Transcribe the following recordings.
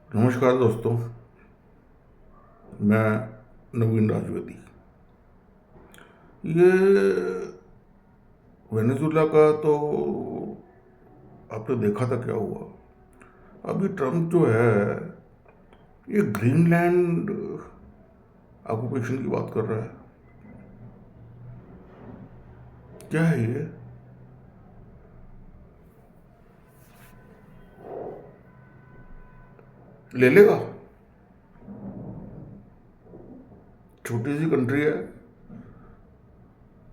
नमस्कार दोस्तों, मैं नवीन राजवेदी। ये वेनेजुला का तो आपने देखा था क्या हुआ। अभी ट्रम्प जो है ये ग्रीनलैंड ऑक्यूपेशन की बात कर रहा है। क्या है ये? ले लेगा? छोटी सी कंट्री है,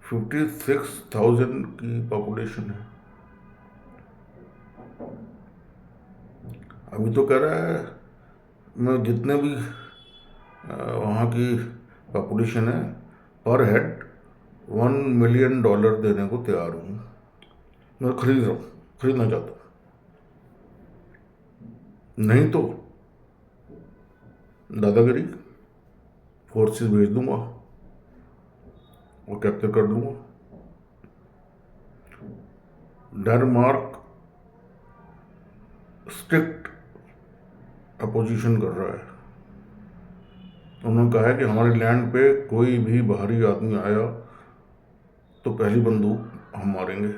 56,000 की पॉपुलेशन है। अभी तो कह रहा है मैं जितने भी वहाँ की पॉपुलेशन है पर हेड $1 मिलियन देने को तैयार हूँ। मैं खरीद रहा हूँ, खरीदना चाहता हूँ। नहीं तो दादागिरी, फोर्सेस भेज दूंगा और कैप्चर कर लूंगा। डेनमार्क स्ट्रिक्ट अपोजिशन कर रहा है। उन्होंने कहा है कि हमारे लैंड पे कोई भी बाहरी आदमी आया तो पहली बंदूक हम मारेंगे,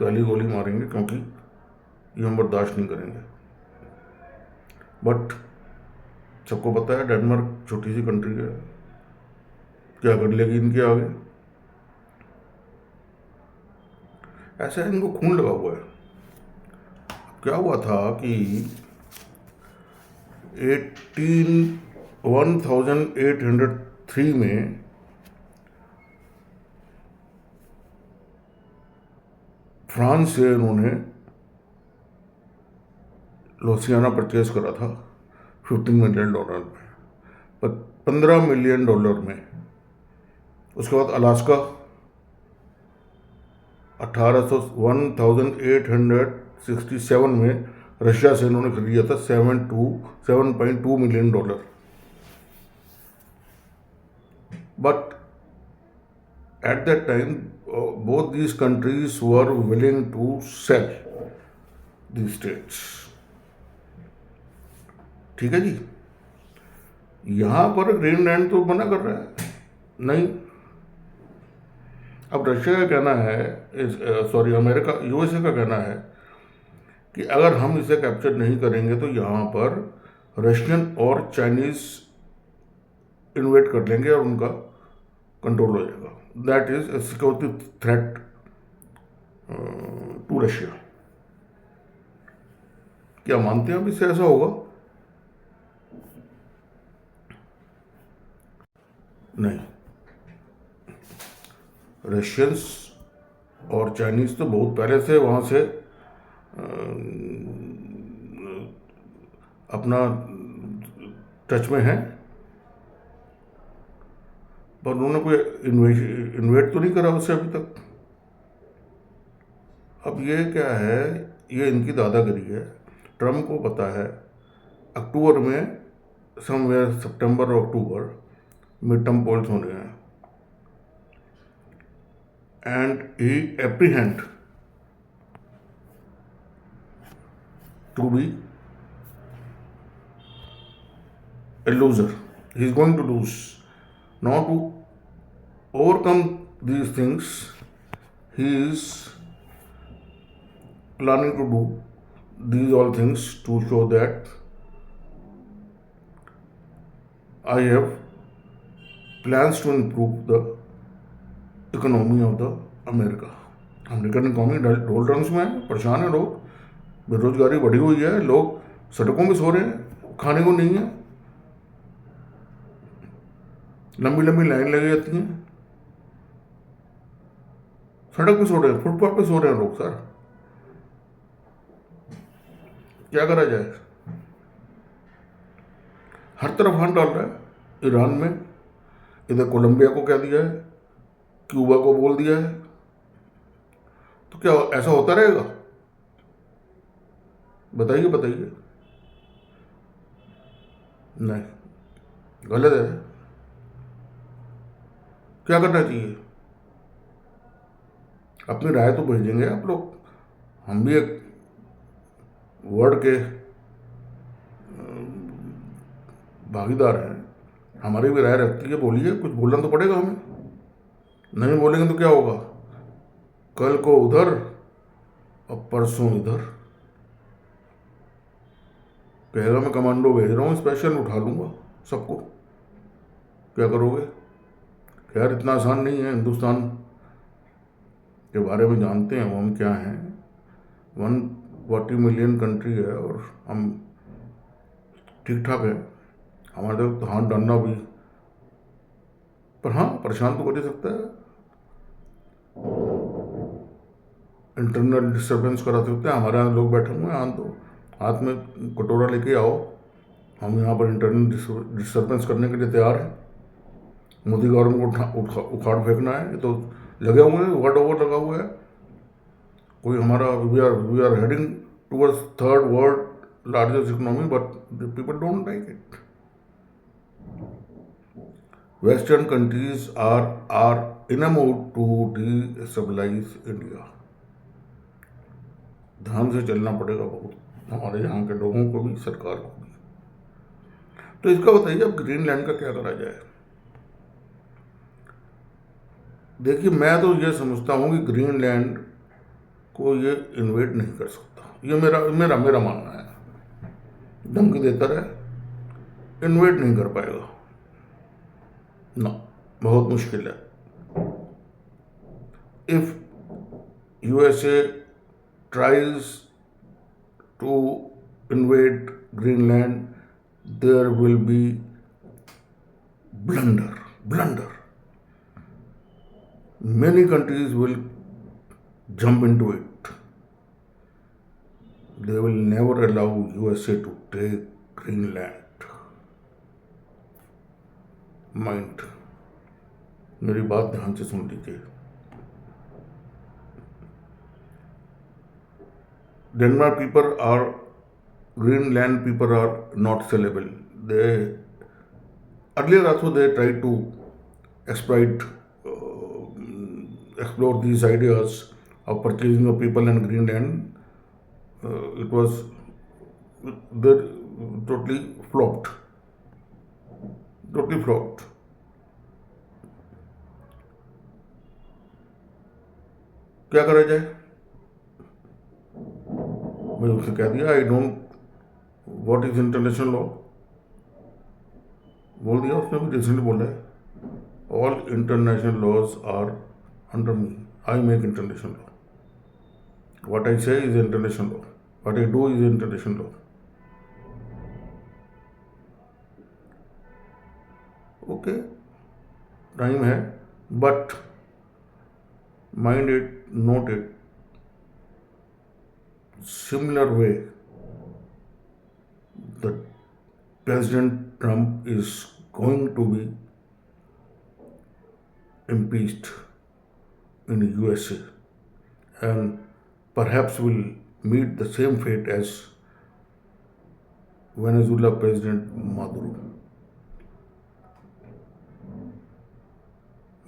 पहली गोली मारेंगे, क्योंकि ये हम बर्दाश्त नहीं करेंगे। बट सबको पता है डेनमार्क छोटी सी कंट्री है, क्या कर लेगी इनके आगे। ऐसा इनको खून लगा हुआ है। क्या हुआ था कि 1803 में फ्रांस से उन्होंने लुसियाना परचेज करा था $15 मिलियन में, $15 मिलियन में। उसके बाद अलास्का 1867 में रशिया से इन्होंने खरीदा था $7.2 million. But at that time both these countries were willing to sell these states। ठीक है जी। यहां पर ग्रीनलैंड तो मना कर रहा है, नहीं। अब रशिया का कहना है, सॉरी अमेरिका, यूएसए का कहना है कि अगर हम इसे कैप्चर नहीं करेंगे तो यहाँ पर रशियन और चाइनीज इन्वेट कर लेंगे और उनका कंट्रोल हो जाएगा। That is a security threat to Russia. क्या मानते हैं अब इससे ऐसा होगा? नहीं। रशियंस और चाइनीज तो बहुत पहले से वहाँ से अपना टच में है, पर उन्होंने कोई इन्वेट तो नहीं करा उससे अभी तक। अब ये क्या है, ये इनकी दादागिरी है। ट्रम्प को पता है अक्टूबर में, समवेयर सितंबर और अक्टूबर मिड टर्म पोल्स होने हैं, and he apprehend to be a loser. He is going to lose. Now to overcome these things, he is planning to do these all things to show that I have plans to improve the economy of the America। American economy डोल drums में है, परेशान है लोग, बेरोजगारी बढ़ी हुई है, लोग सड़कों में सो रहे हैं, खाने को नहीं है, लंबी लंबी लाइन लगी जाती हैं, सड़क पे सो रहे हैं, फुटपाथ पे सो रहे हैं लोग। सर क्या करा जाए? हर तरफ हाथ डाल रहा है। ईरान में इधर कोलंबिया को कह दिया है, क्यूबा को बोल दिया है। तो क्या ऐसा होता रहेगा? बताइए बताइए। नहीं, गलत है। क्या करना चाहिए? अपनी राय तो भेजेंगे आप लोग, हम भी एक वर्ल्ड के भागीदार हैं, हमारी भी राय रखती है, बोलिए, कुछ बोलना तो पड़ेगा हमें। नहीं बोलेंगे तो क्या होगा? कल को उधर और परसों इधर। कहेगा मैं कमांडो भेज रहा हूँ स्पेशल, उठा लूँगा सबको। क्या करोगे? खैर इतना आसान नहीं है। हिंदुस्तान के बारे में जानते हैं हम क्या हैं। 140 मिलियन कंट्री है और हम ठीक ठाक है। हमारे तो हाथ डालना भी, पर हाँ परेशान तो कर ही सकता है। इंटरनल डिस्टर्बेंस करा सकते हैं। हमारे यहाँ लोग बैठे हुए हैं, तो हाथ में कटोरा लेके आओ, हम यहाँ पर इंटरनल डिस्टर्बेंस करने के लिए तैयार हैं। मोदी गवर्नमेंट को उखाड़ फेंकना है, ये तो लगे हुए हैं, वर्ड ओवर लगा हुआ है। कोई हमारा we are heading towards third world largest economy, but people don't like it. Western countries are in a mood to destabilise India. ध्यान से चलना पड़ेगा बहुत, हमारे यहाँ के लोगों को भी, सरकार को भी। तो इसका बताइए अब ग्रीनलैंड का क्या करा जाए। देखिए, मैं तो ये समझता हूँ कि ग्रीनलैंड को ये इन्वेट नहीं कर सकता। ये मेरा मेरा मेरा मानना है। धमकी देता रहे, इन्वेट नहीं कर पाएगा ना, बहुत मुश्किल है। If USA tries to invade Greenland, there will be blunder. Many countries will jump into it. They will never allow USA to take Greenland. Mind, मेरी बात ध्यान से सुन लीजिए। Denmark people are, Greenland people are not sellable. They earlier also they tried to exploit, explore these ideas of purchasing of people in Greenland. It was they totally flopped. क्या करा जाए? मैंने उससे कह दिया I don't, what is international law, बोल दिया। उसने भी रिसेंटली बोला है all international laws are under me, I make international law, what I say is international law, what I do is international law. Okay, time है, but mind it, note it, similar way that President Trump is going to be impeached in USA and perhaps will meet the same fate as Venezuela President Maduro.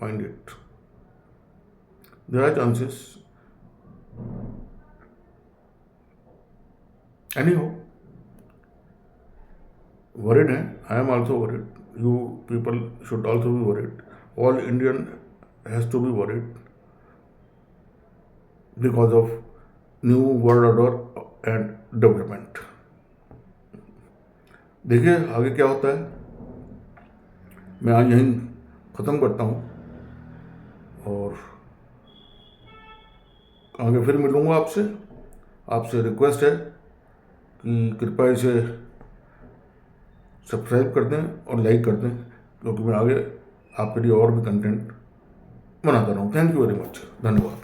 Mind it. There are chances. Anyhow, worried हैं, I am also worried. You people should also be worried. All Indian has to be worried because of new world order and development. देखिए आगे क्या होता है। मैं आज यहीं ख़त्म करता हूँ और आगे फिर मिलूँगा आपसे। आपसे रिक्वेस्ट है कि कृपया इसे सब्सक्राइब कर दें और लाइक कर दें, क्योंकि मैं आगे आपके लिए और भी कंटेंट बनाता रहूँ। थैंक यू वेरी मच, धन्यवाद।